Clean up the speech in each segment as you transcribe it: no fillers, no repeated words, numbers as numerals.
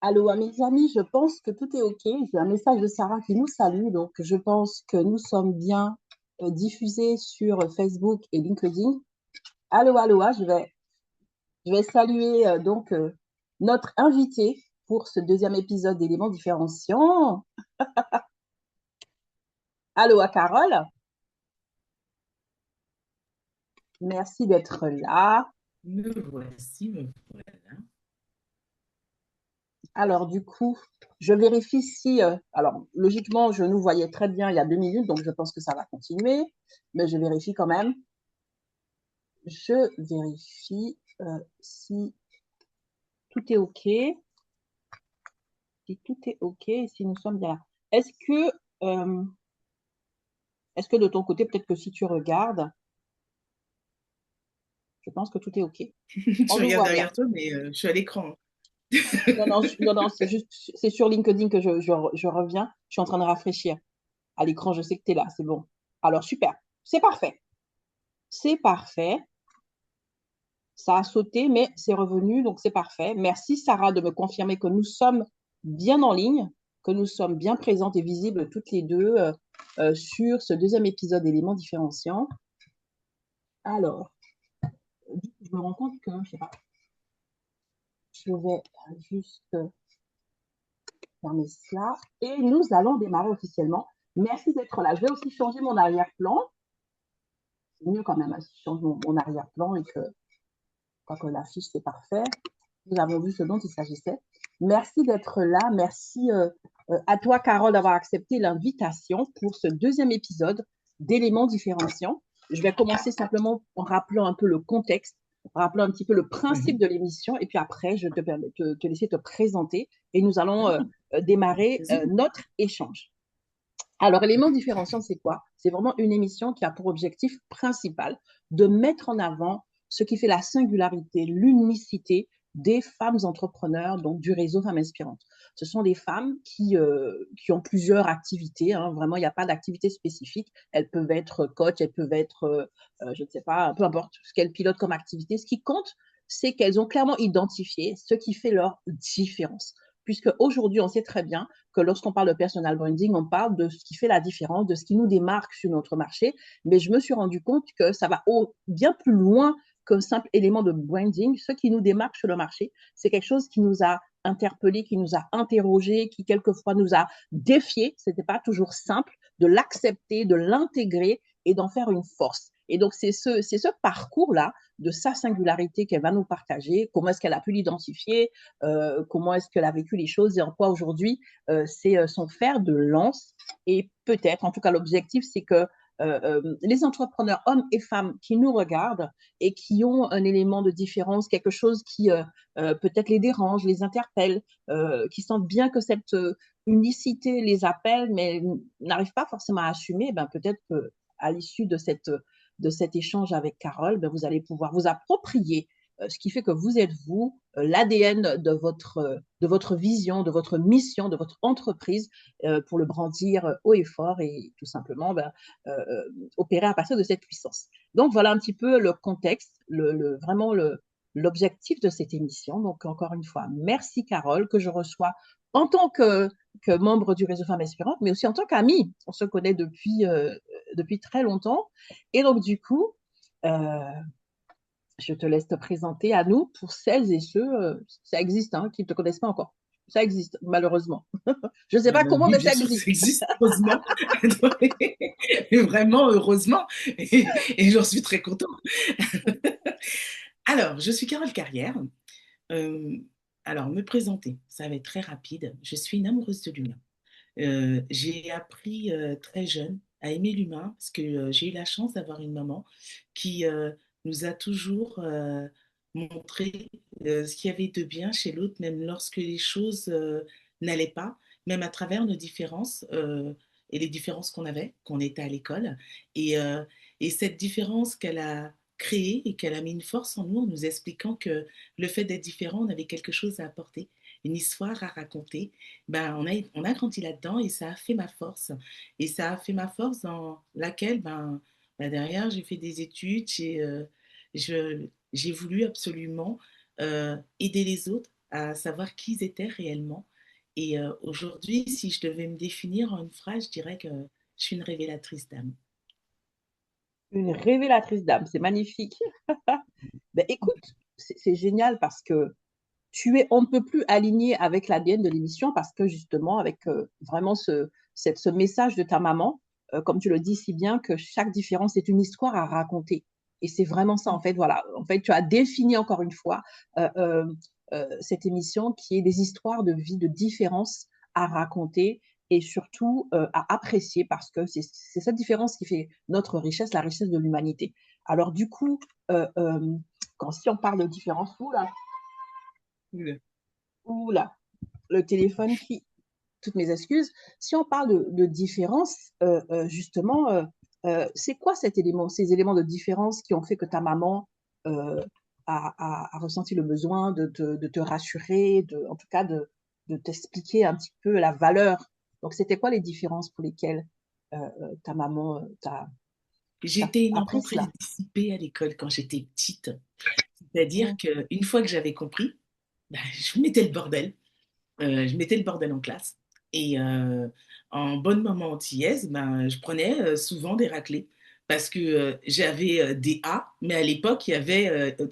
Allô, mes amis, je pense que tout est OK. J'ai un message de Sarah qui nous salue. Donc, je pense que nous sommes bien diffusés sur Facebook et LinkedIn. Allô, allô, je vais saluer notre invité pour ce deuxième épisode d'éléments différenciants. Allô, à Carole. Merci d'être là. Me voici, me voilà. Alors, du coup, je vérifie si. Alors, logiquement, je nous voyais très bien il y a 2 minutes, donc je pense que ça va continuer. Mais je vérifie quand même. Je vérifie si tout est OK, si tout est OK, et si nous sommes bien là. Est-ce que, euh, est-ce que de ton côté, peut-être que si tu regardes, je pense que tout est OK. On Je nous regarde voit bien. derrière toi, mais je suis à l'écran. Non, non, non, non, c'est sur LinkedIn que je reviens. Je suis en train de rafraîchir. À l'écran, je sais que tu es là, c'est bon. Alors, super. C'est parfait. C'est parfait. Ça a sauté, mais c'est revenu, donc c'est parfait. Merci Sarah de me confirmer que nous sommes bien en ligne, que nous sommes bien présentes et visibles toutes les deux sur ce deuxième épisode d'éléments différenciants. Alors, je me rends compte que, je sais pas, je vais juste fermer cela et nous allons démarrer officiellement. Merci d'être là. Je vais aussi changer mon arrière-plan. C'est mieux quand même si je change mon arrière-plan et que, quoi que l'affiche, c'est parfait. Nous avons vu ce dont il s'agissait. Merci d'être là. Merci à toi, Carole, d'avoir accepté l'invitation pour ce deuxième épisode d'éléments différenciants. Je vais commencer simplement en rappelant un peu le contexte, en rappelant un petit peu le principe Mhm. de l'émission, et puis après, je te permets de te laisser te présenter et nous allons démarrer Vas-y. notre échange. Alors, éléments différenciants, c'est quoi? C'est vraiment une émission qui a pour objectif principal de mettre en avant ce qui fait la singularité, l'unicité des femmes entrepreneurs, donc du réseau Femmes Inspirantes. Ce sont des femmes qui ont plusieurs activités, hein, vraiment, il n'y a pas d'activité spécifique. Elles peuvent être coach, elles peuvent être, je ne sais pas, peu importe ce qu'elles pilotent comme activité. Ce qui compte, c'est qu'elles ont clairement identifié ce qui fait leur différence. Puisque aujourd'hui, on sait très bien que lorsqu'on parle de personal branding, on parle de ce qui fait la différence, de ce qui nous démarque sur notre marché. Mais je me suis rendu compte que ça va bien plus loin qu'un simple élément de branding. Ce qui nous démarque sur le marché, c'est quelque chose qui nous a interpellés, qui nous a interrogés, qui quelquefois nous a défiés. Ce n'était pas toujours simple de l'accepter, de l'intégrer et d'en faire une force. Et donc, c'est ce parcours-là de sa singularité qu'elle va nous partager, comment est-ce qu'elle a pu l'identifier, comment est-ce qu'elle a vécu les choses et en quoi aujourd'hui c'est son fer de lance. Et peut-être, en tout cas, l'objectif, c'est que les entrepreneurs, hommes et femmes qui nous regardent et qui ont un élément de différence, quelque chose qui peut-être les dérange, les interpelle, qui sentent bien que cette unicité les appelle, mais n'arrivent pas forcément à assumer, ben peut-être qu'à l'issue de cet échange avec Carole, ben vous allez pouvoir vous approprier ce qui fait que vous êtes vous, l'ADN de votre vision, de votre mission, de votre entreprise pour le brandir haut et fort et tout simplement opérer à partir de cette puissance. Donc voilà un petit peu le contexte, vraiment l'objectif de cette émission. Donc encore une fois, merci Carole que je reçois en tant que membre du réseau Femmes Inspirantes, mais aussi en tant qu'amie. On se connaît depuis très longtemps. Et donc du coup, euh, je te laisse te présenter à nous pour celles et ceux, ça existe, hein, qui ne te connaissent pas encore. Ça existe, malheureusement. Je ne sais pas comment, Oui, mais bien ça sûr que ça existe. existe, heureusement. Mais vraiment, heureusement. Et j'en suis très contente. Alors, je suis Carole Carrière. Euh, alors, me présenter, ça va être très rapide. Je suis une amoureuse de l'humain. J'ai appris très jeune à aimer l'humain parce que j'ai eu la chance d'avoir une maman qui nous a toujours montré ce qu'il y avait de bien chez l'autre, même lorsque les choses n'allaient pas, même à travers nos différences et les différences qu'on avait, qu'on était à l'école. Et, euh, et cette différence qu'elle a créée et qu'elle a mis une force en nous en nous expliquant que le fait d'être différent, on avait quelque chose à apporter, une histoire à raconter. Ben, on a grandi là-dedans et ça a fait ma force. Et ça a fait ma force dans laquelle, derrière, j'ai fait des études, j'ai voulu absolument aider les autres, à savoir qui ils étaient réellement. Et aujourd'hui, si je devais me définir en une phrase, je dirais que je suis une révélatrice d'âme. Une révélatrice d'âme, c'est magnifique. Ben, écoute, c'est génial parce que on ne peut plus aligner avec l'ADN de l'émission parce que justement, avec vraiment ce message de ta maman, comme tu le dis si bien, que chaque différence est une histoire à raconter. Et c'est vraiment ça, en fait, voilà. En fait, tu as défini encore une fois euh, euh, cette émission qui est des histoires de vie, de différences à raconter et surtout à apprécier parce que c'est cette différence qui fait notre richesse, la richesse de l'humanité. Alors du coup, euh, euh, si on parle de différence, Oui. oula, le téléphone qui, toutes mes excuses. Si on parle de différence, justement, c'est quoi ces éléments de différence qui ont fait que ta maman euh, a ressenti le besoin de te rassurer, en tout cas de t'expliquer un petit peu la valeur. Donc, c'était quoi les différences pour lesquelles ta maman t'a J'étais une enfant appris très cela? dissipée à l'école quand j'étais petite. C'est-à-dire Mm. qu'une fois que j'avais compris, bah, je mettais le bordel. Je mettais le bordel en classe. Et en bonne maman antillaise, ben, je prenais souvent des raclées. Parce que j'avais des A, mais à l'époque, il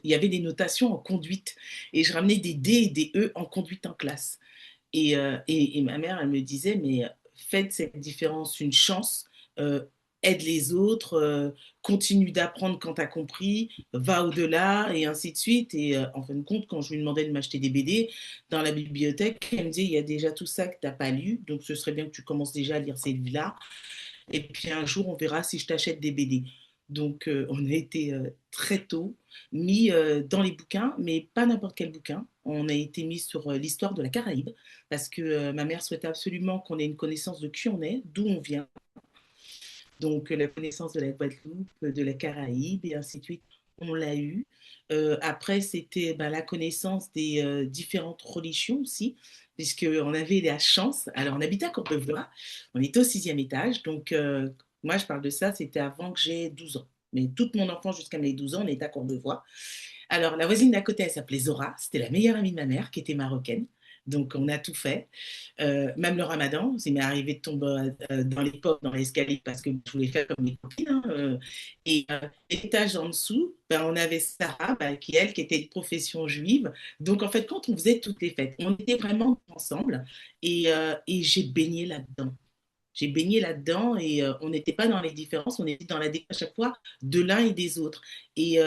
y avait des notations en conduite. Et je ramenais des D et des E en conduite en classe. Et ma mère, elle me disait, mais faites cette différence une chance, euh, aide les autres, continue d'apprendre quand tu as compris, va au-delà, et ainsi de suite. Et en fin de compte, quand je lui demandais de m'acheter des BD dans la bibliothèque, elle me disait, il y a déjà tout ça que tu n'as pas lu, donc ce serait bien que tu commences déjà à lire ces livres-là. Et puis un jour, on verra si je t'achète des BD. Donc, on a été très tôt mis dans les bouquins, mais pas n'importe quel bouquin. On a été mis sur l'histoire de la Caraïbe, parce que ma mère souhaitait absolument qu'on ait une connaissance de qui on est, d'où on vient. Donc, la connaissance de la Guadeloupe, de la Caraïbe, et ainsi de suite, on l'a eu. Après, c'était ben, la connaissance des différentes religions aussi, puisqu'on avait la chance. Alors, on habitait à Courbevoie, on était au sixième étage. Donc, moi, je parle de ça, c'était avant que j'ai 12 ans. Mais toute mon enfance jusqu'à mes 12 ans, on était à Courbevoie. Alors, la voisine d'à côté, elle s'appelait Zora. C'était la meilleure amie de ma mère, qui était marocaine. Donc, on a tout fait. Même le ramadan, il m'est arrivé de tomber dans les pommes, dans l'escalier, parce que je voulais faire comme mes copines. Hein, et l'étage en dessous, ben, on avait Sarah, ben, qui était de profession juive. Donc, en fait, quand on faisait toutes les fêtes, on était vraiment ensemble. Et j'ai baigné là-dedans. J'ai baigné là-dedans et on n'était pas dans les différences, on était dans la découverte à chaque fois de l'un et des autres. Et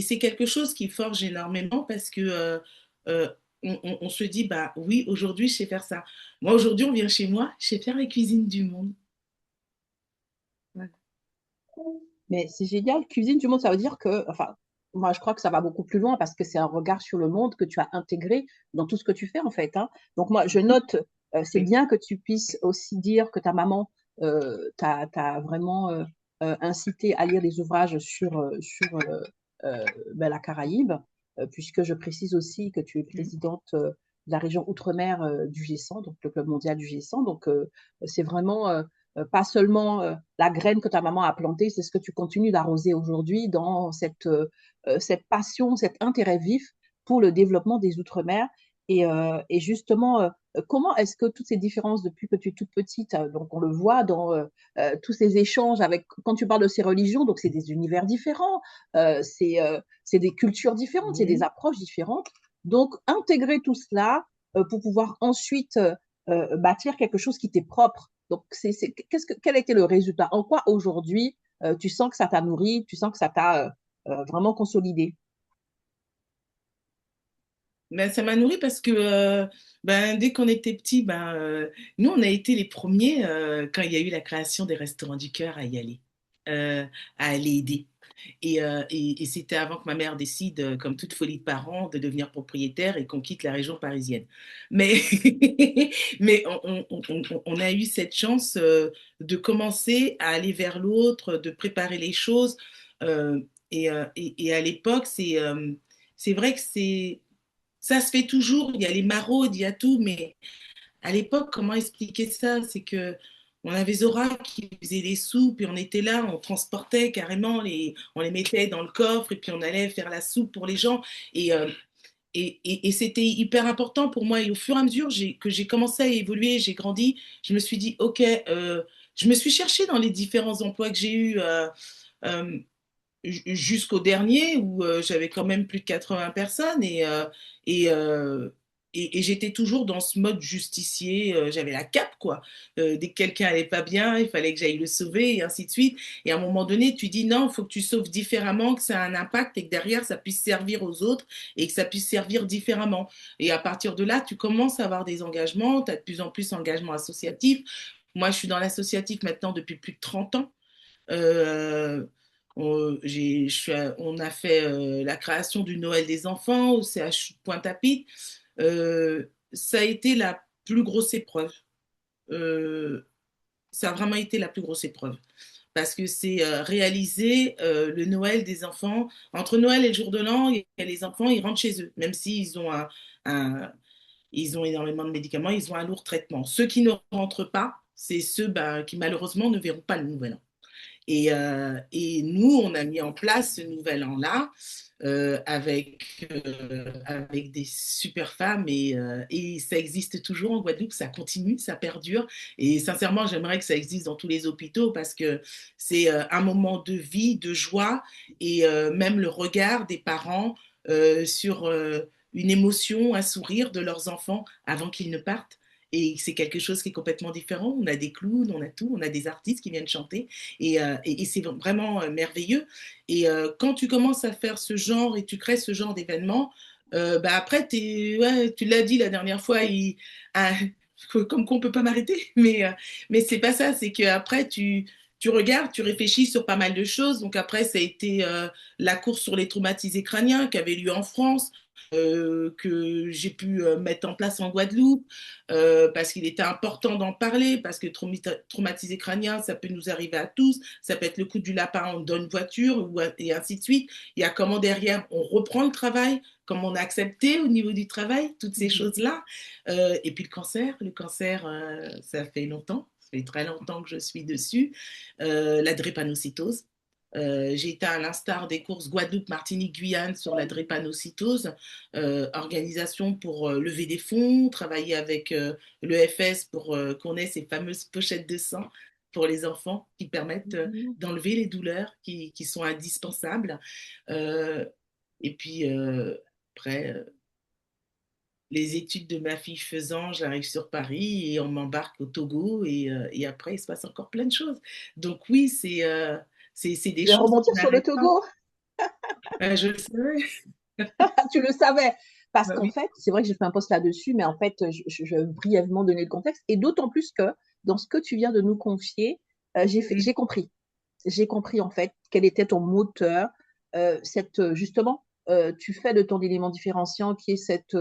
c'est quelque chose qui forge énormément parce que euh, on se dit, bah oui, aujourd'hui, je sais faire ça. Moi, aujourd'hui, on vient chez moi, je sais faire la cuisine du monde. Ouais. Mais c'est génial. Cuisine du monde, ça veut dire que, enfin, moi, je crois que ça va beaucoup plus loin parce que c'est un regard sur le monde que tu as intégré dans tout ce que tu fais, en fait, hein. Donc, moi, je note, c'est Oui. bien que tu puisses aussi dire que ta maman t'a vraiment incité à lire des ouvrages sur la Caraïbe, puisque je précise aussi que tu es Mhm. présidente de la région Outre-mer du G100, donc le club mondial du G100. Donc, c'est vraiment pas seulement la graine que ta maman a plantée, c'est ce que tu continues d'arroser aujourd'hui dans cette passion, cet intérêt vif pour le développement des Outre-mer. Et justement, comment est-ce que toutes ces différences depuis que tu es toute petite, donc on le voit dans tous ces échanges avec, quand tu parles de ces religions, donc c'est des univers différents, c'est des cultures différentes, c'est des Mhm. approches différentes. Donc, intégrer tout cela pour pouvoir ensuite bâtir quelque chose qui t'est propre. Donc, quel a été le résultat? En quoi aujourd'hui tu sens que ça t'a nourri, tu sens que ça t'a vraiment consolidé? Ben, ça m'a nourri parce que ben, dès qu'on était petit, ben, nous, on a été les premiers quand il y a eu la création des Restaurants du Cœur à y aller, à aller aider. Et c'était avant que ma mère décide, comme toute folie de parents, de devenir propriétaire et qu'on quitte la région parisienne. Mais, mais on a eu cette chance de commencer à aller vers l'autre, de préparer les choses. euh, et à l'époque, c'est vrai que ça se fait toujours. Il y a les maraudes, il y a tout. Mais à l'époque, comment expliquer ça? C'est que on avait Zora qui faisait les soupes et on était là, on transportait carrément on les mettait dans le coffre et puis on allait faire la soupe pour les gens. Et et c'était hyper important pour moi. Et au fur et à mesure que j'ai commencé à évoluer, j'ai grandi, je me suis dit, OK, je me suis cherchée dans les différents emplois que j'ai eus euh, jusqu'au dernier où j'avais quand même plus de 80 personnes et, euh, et j'étais toujours dans ce mode justicier. J'avais la cape, quoi. Dès que quelqu'un allait pas bien, il fallait que j'aille le sauver et ainsi de suite. Et à un moment donné, tu dis non, il faut que tu sauves différemment, que ça a un impact et que derrière, ça puisse servir aux autres et que ça puisse servir différemment. Et à partir de là, tu commences à avoir des engagements, tu as de plus en plus d'engagements associatifs. Moi, je suis dans l'associatif maintenant depuis plus de 30 ans. Euh, on a fait la création du Noël des enfants au CHU de Pointe-à-Pitre. Ça a été la plus grosse épreuve. Euh, Ça a vraiment été la plus grosse épreuve. Parce que c'est réaliser le Noël des enfants. Entre Noël et le jour de l'an, et les enfants, ils rentrent chez eux, même s'ils ont un, ils ont énormément de médicaments, ils ont un lourd traitement. Ceux qui ne rentrent pas, c'est ceux qui malheureusement ne verront pas le nouvel an. Et nous, on a mis en place ce nouvel an-là avec des super femmes et ça existe toujours en Guadeloupe, ça continue, ça perdure. Et sincèrement, j'aimerais que ça existe dans tous les hôpitaux parce que c'est un moment de vie, de joie et même le regard des parents sur une émotion, un sourire de leurs enfants avant qu'ils ne partent. Et c'est quelque chose qui est complètement différent. On a des clowns, on a tout, on a des artistes qui viennent chanter. Et c'est vraiment merveilleux. Et quand tu commences à faire ce genre et tu crées ce genre d'événement, bah après, ouais, tu l'as dit la dernière fois, ah, comme qu'on ne peut pas m'arrêter, mais c'est pas ça, c'est qu'après, tu regardes, tu réfléchis sur pas mal de choses. Donc après, ça a été la course sur les traumatisés crâniens qui avait lieu en France. Que j'ai pu mettre en place en Guadeloupe parce qu'il était important d'en parler, parce que traumatisé crânien, ça peut nous arriver à tous, ça peut être le coup du lapin dans une voiture et ainsi de suite. Il y a comment derrière on reprend le travail, comment on a accepté au niveau du travail, toutes ces choses-là. Et puis le cancer ça fait longtemps, ça fait très longtemps que je suis dessus. La drépanocytose. J'ai été à l'instar des courses Guadeloupe, Martinique, Guyane sur la drépanocytose, organisation pour lever des fonds, travailler avec l'EFS pour qu'on ait ces fameuses pochettes de sang pour les enfants qui permettent d'enlever les douleurs qui sont indispensables. Euh, et puis après, les études de ma fille faisant, j'arrive sur Paris et on m'embarque au Togo et après, il se passe encore plein de choses. Donc oui, c'est des Je vais choses qui rebondir sur le n'arrêtent pas. Togo. Je le savais. Tu le savais. Parce Bah qu'en oui. fait, c'est vrai que j'ai fait un post là-dessus, mais en fait, je vais brièvement donner le contexte. Et d'autant plus que dans ce que tu viens de nous confier, Mm. j'ai compris. J'ai compris en fait quel était ton moteur, justement, tu fais de ton élément différenciant qui est cette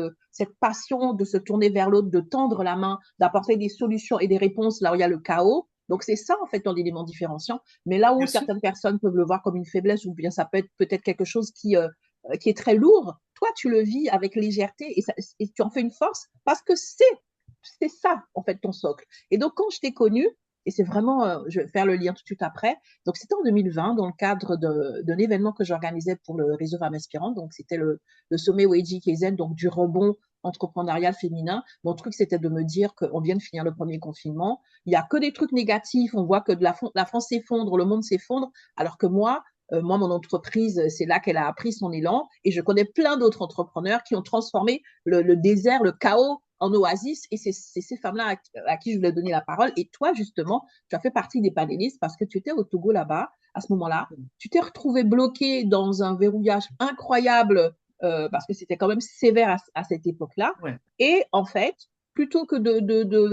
passion de se tourner vers l'autre, de tendre la main, d'apporter des solutions et des réponses là où il y a le chaos. Donc c'est ça en fait ton élément différenciant. Mais là où Bien sûr. certaines personnes peuvent le voir comme une faiblesse ou bien ça peut être peut-être quelque chose qui est très lourd, toi tu le vis avec légèreté et tu en fais une force parce que c'est ça, en fait, ton socle. Et donc, quand je t'ai connu, et c'est vraiment, je vais faire le lien tout de suite après, donc c'était en 2020, dans le cadre d'un événement que j'organisais pour le réseau Femmes Inspirantes, donc c'était le sommet Weiji KZ, donc du rebond entrepreneurial féminin. Mon truc, c'était de me dire qu'on vient de finir le premier confinement, il n'y a que des trucs négatifs, on voit que la France s'effondre, le monde s'effondre, alors que moi, mon entreprise, c'est là qu'elle a appris son élan. Et je connais plein d'autres entrepreneurs qui ont transformé le désert, le chaos en oasis. Et c'est ces femmes-là à qui je voulais donner la parole. Et toi, justement, tu as fait partie des panélistes parce que tu étais au Togo là-bas, à ce moment-là. Tu t'es retrouvé bloqué dans un verrouillage incroyable parce que c'était quand même sévère à cette époque-là. Ouais. Et en fait, plutôt que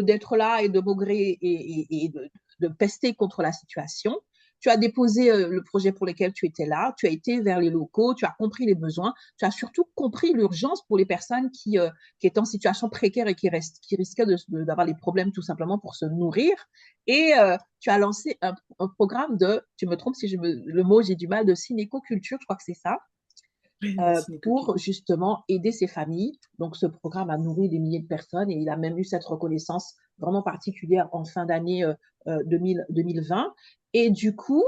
d'être là et de maugrer et de pester contre la situation, tu as déposé le projet pour lequel tu étais là, tu as été vers les locaux, tu as compris les besoins, tu as surtout compris l'urgence pour les personnes qui étaient en situation précaire et qui risquaient d'avoir des problèmes tout simplement pour se nourrir. Et tu as lancé un programme tu me trompes si le mot, j'ai du mal, de cinécoculture, je crois que c'est ça, C'est une coquille. pour justement aider ces familles. Donc, ce programme a nourri des milliers de personnes et il a même eu cette reconnaissance vraiment particulière en fin d'année 2020. Et du coup,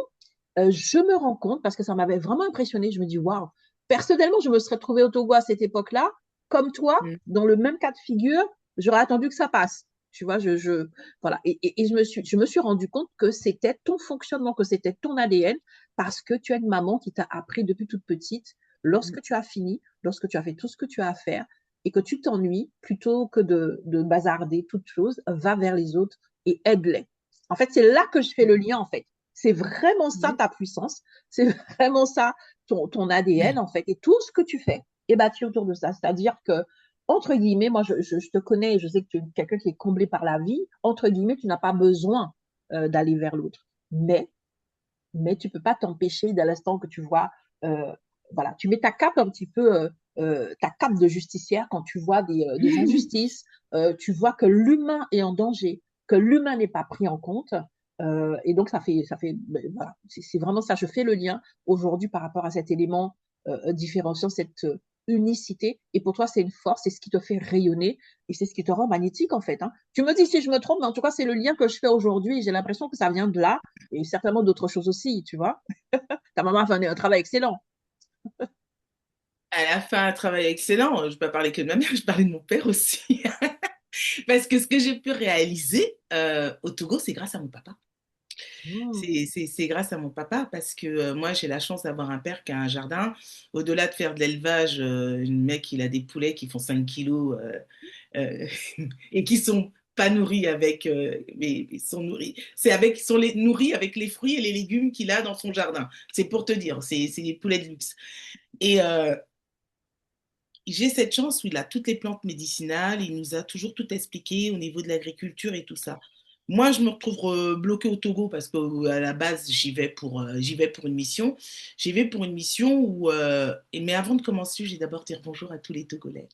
je me rends compte, parce que ça m'avait vraiment impressionné, je me dis, waouh, personnellement, je me serais trouvée au Togo à cette époque-là. Comme toi, Mm. dans le même cas de figure, j'aurais attendu que ça passe. Tu vois, voilà. Et je me suis rendu compte que c'était ton fonctionnement, que c'était ton ADN, parce que tu es une maman qui t'a appris depuis toute petite, lorsque tu as fini, lorsque tu as fait tout ce que tu as à faire, et que tu t'ennuies, plutôt que de bazarder toute chose, va vers les autres et aide-les. En fait, c'est là que je fais le lien, en fait. C'est vraiment ça Oui. ta puissance, c'est vraiment ça ton ADN, en fait, et tout ce que tu fais est bâti autour de ça. C'est-à-dire que, entre guillemets, moi, je te connais et je sais que tu es quelqu'un qui est comblé par la vie. Entre guillemets, tu n'as pas besoin d'aller vers l'autre. Mais tu ne peux pas t'empêcher, dès l'instant que tu vois, euh, voilà, tu mets ta cape un petit peu, ta cape de justicière quand tu vois des injustices, tu vois que l'humain est en danger, que l'humain n'est pas pris en compte. Et donc, ben, voilà, c'est vraiment ça. Je fais le lien aujourd'hui par rapport à cet élément différenciant, cette unicité. Et pour toi, c'est une force, c'est ce qui te fait rayonner et c'est ce qui te rend magnétique, en fait, hein. Tu me dis si je me trompe, mais en tout cas, c'est le lien que je fais aujourd'hui et j'ai l'impression que ça vient de là et certainement d'autres choses aussi, tu vois. Ta maman a fait un travail excellent. Elle a fait un travail excellent. Je ne vais pas parler que de ma mère, je parlais de mon père aussi. Parce que ce que j'ai pu réaliser au Togo, c'est grâce à mon papa. Mmh. C'est grâce à mon papa parce que moi, j'ai la chance d'avoir un père qui a un jardin. Au-delà de faire de l'élevage, le mec, il a des poulets qui font 5 kilos euh, et qui sont pas nourris avec, mais ils sont nourris. C'est avec, ils sont nourris avec les fruits et les légumes qu'il a dans son jardin. C'est pour te dire, c'est des poulets de luxe. Et j'ai cette chance où il a toutes les plantes médicinales, il nous a toujours tout expliqué au niveau de l'agriculture et tout ça. Moi, je me retrouve bloquée au Togo parce qu'à la base, j'y vais pour une mission. J'y vais pour une mission où, mais avant de commencer, j'ai d'abord dire bonjour à tous les Togolais.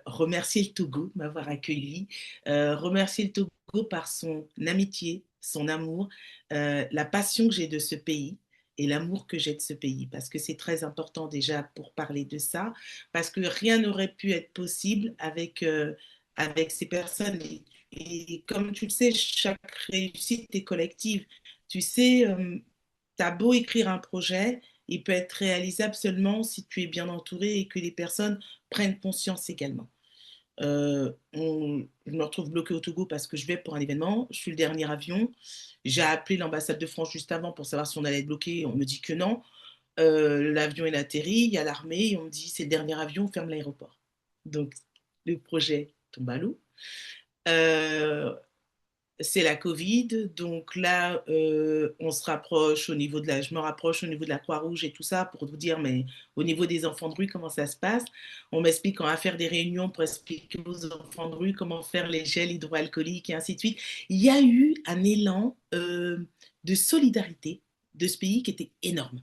Remercier le Togo de m'avoir accueilli, remercier le Togo par son amitié, son amour, la passion que j'ai de ce pays et l'amour que j'ai de ce pays, parce que c'est très important déjà pour parler de ça, parce que rien n'aurait pu être possible avec ces personnes. Et comme tu le sais, chaque réussite est collective. Tu sais, tu as beau écrire un projet, il peut être réalisable seulement si tu es bien entouré et que les personnes prennent conscience également. Je me retrouve bloquée au Togo parce que je vais pour un événement, je suis le dernier avion. J'ai appelé l'ambassade de France juste avant pour savoir si on allait être bloqué. On me dit que non. L'avion est atterri, il y a l'armée et on me dit c'est le dernier avion, on ferme l'aéroport. Donc le projet tombe à l'eau. Euh, c'est la Covid, donc là, on se rapproche au niveau de la, je me rapproche au niveau de la Croix-Rouge et tout ça pour vous dire, mais au niveau des enfants de rue, comment ça se passe? On m'explique qu'on va faire des réunions pour expliquer aux enfants de rue comment faire les gels hydroalcooliques et ainsi de suite. Il y a eu un élan de solidarité de ce pays qui était énorme.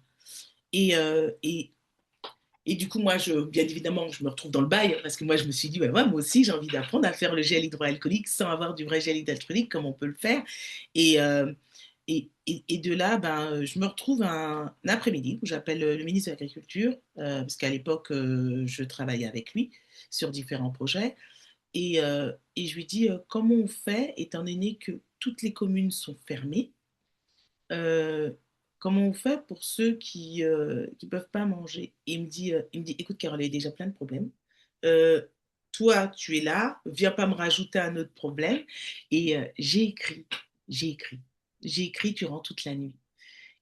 Et du coup, moi, bien évidemment, je me retrouve dans le bail parce que moi, je me suis dit, ouais, moi aussi, j'ai envie d'apprendre à faire le gel hydroalcoolique sans avoir du vrai gel hydroalcoolique, comme on peut le faire. Et, euh, et de là, ben, je me retrouve un après-midi où j'appelle le ministre de l'Agriculture, parce qu'à l'époque, je travaillais avec lui sur différents projets. Et je lui dis, comment on fait, étant donné que toutes les communes sont fermées, euh, comment on fait pour ceux qui peuvent pas manger? Et il me dit, écoute, Carole, il y a déjà plein de problèmes. Euh, Toi, tu es là, viens pas me rajouter un autre problème. Et j'ai écrit, j'ai écrit durant toute la nuit.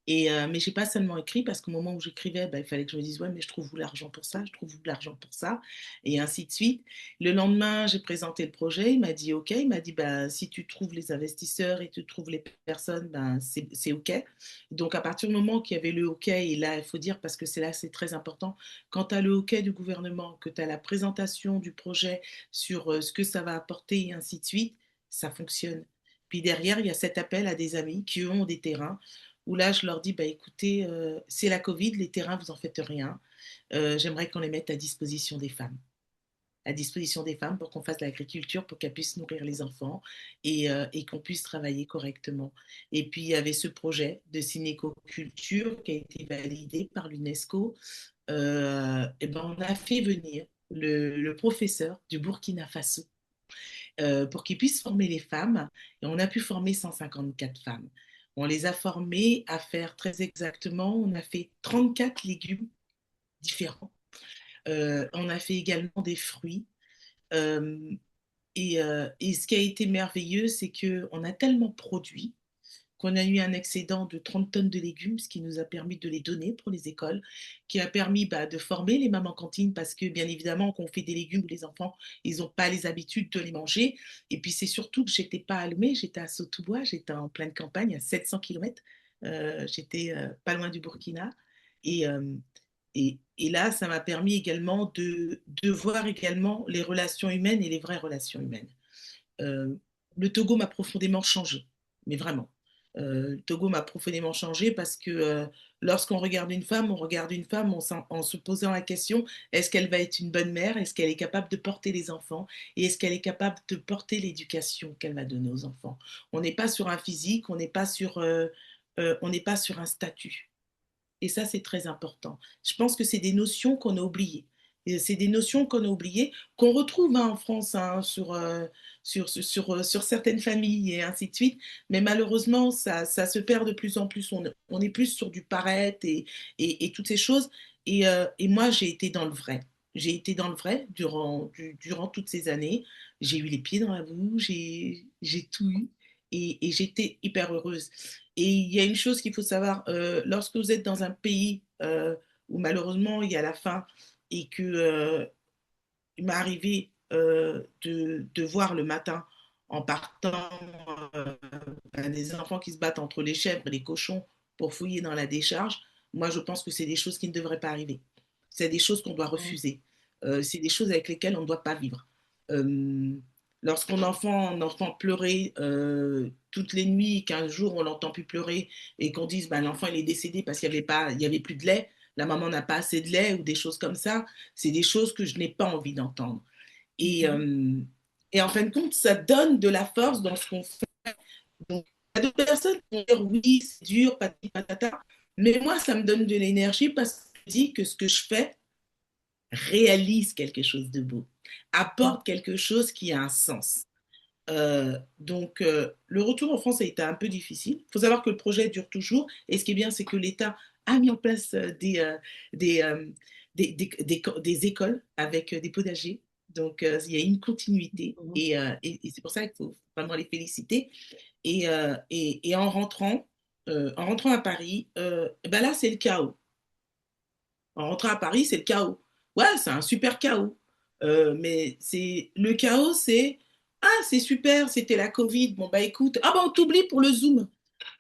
Mais j'ai pas seulement écrit parce qu'au moment où j'écrivais, bah, il fallait que je me dise, ouais, mais je trouve où l'argent pour ça, je trouve où l'argent pour ça, et ainsi de suite. Le lendemain, j'ai présenté le projet, il m'a dit, OK, il m'a dit, bah, si tu trouves les investisseurs et tu trouves les personnes, ben, c'est OK. Donc, à partir du moment qu'il y avait le OK, et là, il faut dire, parce que c'est là, c'est très important, quand tu as le OK du gouvernement, que tu as la présentation du projet sur ce que ça va apporter, et ainsi de suite, ça fonctionne. Puis derrière, il y a cet appel à des amis qui ont des terrains où là, je leur dis, bah, écoutez, c'est la Covid, les terrains, vous en faites rien. J'aimerais qu'on les mette à disposition des femmes pour qu'on fasse de l'agriculture, pour qu'elles puissent nourrir les enfants et qu'on puisse travailler correctement. Et puis, il y avait ce projet de cinécoculture qui a été validé par l'UNESCO. Et ben, on a fait venir le professeur du Burkina Faso pour qu'ils puissent former les femmes. Et on a pu former 154 femmes. On les a formées à faire très exactement, on a fait 34 légumes différents. On a fait également des fruits. Euh, et ce qui a été merveilleux, c'est qu'on a tellement produit qu'on a eu un excédent de 30 tonnes de légumes, ce qui nous a permis de les donner pour les écoles, qui a permis de former les mamans cantines parce que bien évidemment, quand on fait des légumes, les enfants, ils n'ont pas les habitudes de les manger. Et puis c'est surtout que j'étais pas à Lomé, j'étais à Sautoubois, j'étais en pleine campagne à 700 km. J'étais pas loin du Burkina. Et, et là, ça m'a permis également de voir également les relations humaines et les vraies relations humaines. Euh, le Togo m'a profondément changé, mais vraiment. Le Togo m'a profondément changé parce que lorsqu'on regarde une femme, on regarde une femme en se posant la question, est-ce qu'elle va être une bonne mère? Est-ce qu'elle est capable de porter les enfants? Et est-ce qu'elle est capable de porter l'éducation qu'elle va donner aux enfants? On n'est pas sur un physique, on n'est pas sur un statut. Et ça, c'est très important. Je pense que c'est des notions qu'on a oubliées. Et c'est des notions qu'on a oubliées, qu'on retrouve en France sur certaines familles et ainsi de suite. Mais malheureusement, ça se perd de plus en plus. On est plus sur du paraître et toutes ces choses. Et moi, j'ai été dans le vrai. J'ai été dans le vrai durant toutes ces années. J'ai eu les pieds dans la boue, j'ai tout eu et j'étais hyper heureuse. Et il y a une chose qu'il faut savoir, lorsque vous êtes dans un pays où malheureusement il y a la faim et que il m'est arrivé de voir le matin en partant des enfants qui se battent entre les chèvres et les cochons pour fouiller dans la décharge, moi je pense que c'est des choses qui ne devraient pas arriver. C'est des choses qu'on doit Mm. refuser. C'est des choses avec lesquelles on ne doit pas vivre. Euh, Lorsqu'on enfant, un enfant pleurer toutes les nuits, qu'un jour on l'entend plus pleurer et qu'on dise ben, l'enfant il est décédé parce qu'il n'y avait, pas, il y avait plus de lait, la maman n'a pas assez de lait ou des choses comme ça, c'est des choses que je n'ai pas envie d'entendre. Et, Mhm. euh, et en fin de compte, ça donne de la force dans ce qu'on fait. Donc, il y a d'autres personnes qui vont dire oui, c'est dur, patati patata. Mais moi, ça me donne de l'énergie parce que je dis que ce que je fais réalise quelque chose de beau, Mm. apporte quelque chose qui a un sens. Le retour en France a été un peu difficile. Il faut savoir que le projet dure toujours. Et ce qui est bien, c'est que l'État a mis en place des, euh, des écoles avec des potagers. Donc, il y a une continuité. Mhm. Et c'est pour ça qu'il faut vraiment les féliciter. Et en rentrant à Paris, ben là, c'est le chaos. En rentrant à Paris, c'est le chaos. Ouais, c'est un super chaos. Mais c'est le chaos, c'est ah, c'est super, c'était la Covid. Bon, bah écoute, ah, bah on t'oublie pour le Zoom.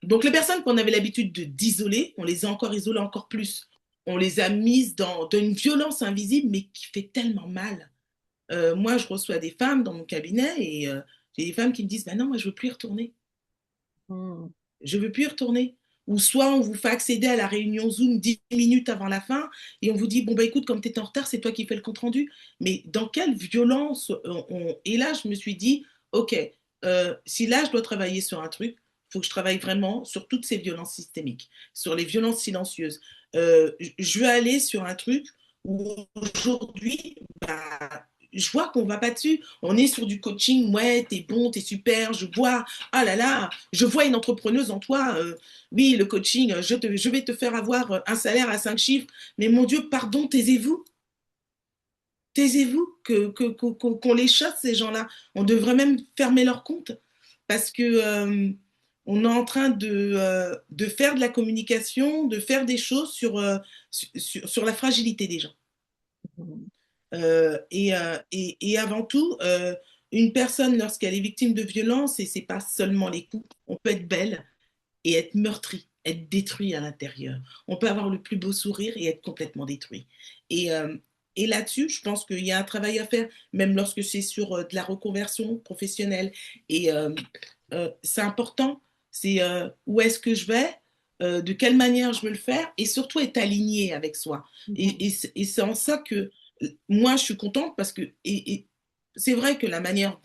Donc, les personnes qu'on avait l'habitude d'isoler, on les a encore isolées encore plus. On les a mises dans une violence invisible, mais qui fait tellement mal. Moi, je reçois des femmes dans mon cabinet et j'ai des femmes qui me disent bah non, moi, je ne veux plus y retourner. Mm. Je ne veux plus y retourner. Ou soit on vous fait accéder à la réunion Zoom 10 minutes avant la fin et on vous dit, bon, bah écoute, comme tu étais en retard, c'est toi qui fais le compte-rendu. Mais dans quelle violence Et là, je me suis dit, OK, si là, je dois travailler sur un truc, il faut que je travaille vraiment sur toutes ces violences systémiques, sur les violences silencieuses. Je veux aller sur un truc où aujourd'hui, bah, je vois qu'on ne va pas dessus. On est sur du coaching, ouais, t'es bon, t'es super, je vois, ah là là, je vois une entrepreneuse en toi. Oui, le coaching, je vais te faire avoir un salaire à 5 chiffres. Mais mon Dieu, pardon, taisez-vous. Taisez-vous qu'on les chasse, ces gens-là. On devrait même fermer leur compte. Parce que on est en train de faire de la communication, de faire des choses sur la fragilité des gens. Mhm. Et avant tout, une personne, lorsqu'elle est victime de violence, et c'est pas seulement les coups, on peut être belle, et être meurtri, être détruit à l'intérieur. On peut avoir le plus beau sourire et être complètement détruit. Et, euh, et là-dessus, je pense qu'il y a un travail à faire, même lorsque c'est sur de la reconversion professionnelle. Et c'est important, c'est où est-ce que je vais, de quelle manière je veux le faire, et surtout être aligné avec soi. Mhm. Et c'est en ça que moi, je suis contente parce que et c'est vrai que la manière